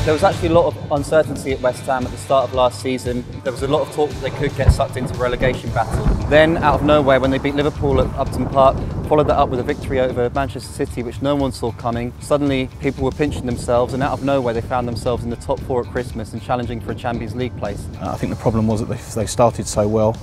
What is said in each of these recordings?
There was actually a lot of uncertainty at West Ham at the start of last season. There was a lot of talk that they could get sucked into a relegation battle. Then, out of nowhere, when they beat Liverpool at Upton Park, followed that up with a victory over Manchester City, which no one saw coming. Suddenly, people were pinching themselves, and out of nowhere, they found themselves in the top 4 at Christmas and challenging for a Champions League place. I think the problem was that they started so well.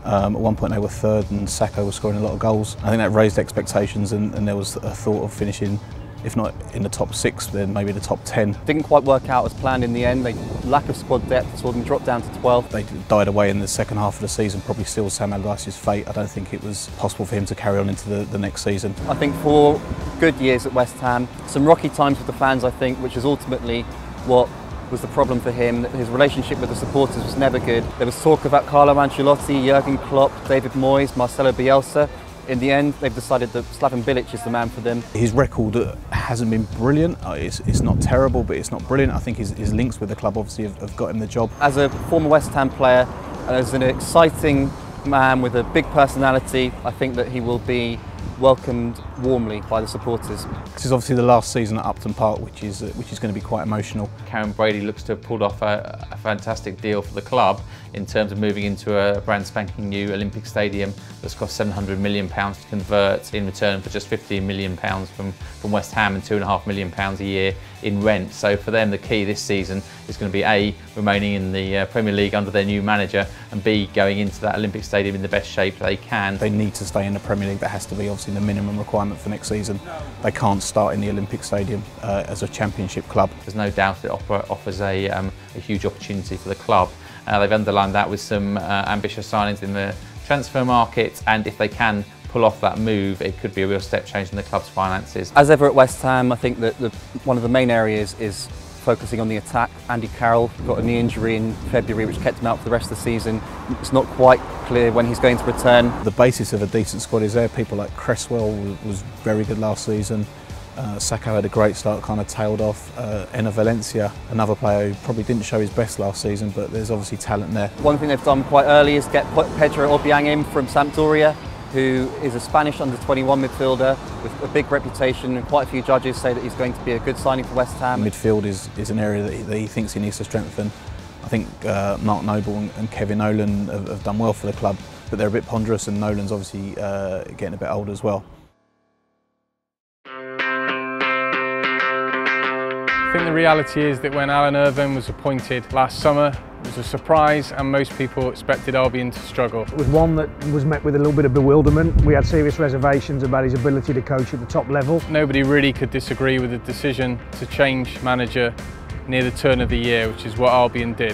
At one point they were third and Saka was scoring a lot of goals. I think that raised expectations, and there was a thought of finishing, if not in the top 6, then maybe the top 10. Didn't quite work out as planned in the end. Lack of squad depth saw them drop down to 12th. They died away in the second half of the season, probably sealed Sam Allardyce's fate. I don't think it was possible for him to carry on into the next season. I think 4 good years at West Ham, some rocky times with the fans, I think, which is ultimately what was the problem for him. His relationship with the supporters was never good. There was talk about Carlo Ancelotti, Jurgen Klopp, David Moyes, Marcelo Bielsa. In the end, they've decided that Slaven Bilic is the man for them. His record hasn't been brilliant. It's not terrible, but it's not brilliant. I think his links with the club obviously have got him the job. As a former West Ham player, as an exciting man with a big personality, I think that he will be welcomed warmly by the supporters. This is obviously the last season at Upton Park, which is going to be quite emotional. Karen Brady looks to have pulled off a fantastic deal for the club in terms of moving into a brand spanking new Olympic Stadium that's cost £700 million to convert in return for just £15 million from West Ham and £2.5 million a year in rent. So for them, the key this season is going to be A, remaining in the Premier League under their new manager, and B, going into that Olympic Stadium in the best shape they can. They need to stay in the Premier League. That has to be obviously the minimum requirement for next season. They can't start in the Olympic Stadium as a championship club. There's no doubt it offers a huge opportunity for the club. They've underlined that with some ambitious signings in the transfer market, and if they can pull off that move, it could be a real step change in the club's finances. As ever at West Ham, I think that one of the main areas is focusing on the attack. Andy Carroll got a knee injury in February which kept him out for the rest of the season. It's not quite clear when he's going to return. The basis of a decent squad is there. People like Cresswell was very good last season. Saka had a great start, kind of tailed off. Enner Valencia, another player who probably didn't show his best last season, but there's obviously talent there. One thing they've done quite early is get Pedro Obiang in from Sampdoria, who is a Spanish under-21 midfielder with a big reputation, and quite a few judges say that he's going to be a good signing for West Ham. Midfield is an area that he thinks he needs to strengthen. I think Mark Noble and Kevin Nolan have done well for the club, but they're a bit ponderous, and Nolan's obviously getting a bit older as well. I think the reality is that when Alan Irvine was appointed last summer, it was a surprise, and most people expected Albion to struggle. It was one that was met with a little bit of bewilderment. We had serious reservations about his ability to coach at the top level. Nobody really could disagree with the decision to change manager near the turn of the year, which is what Albion did.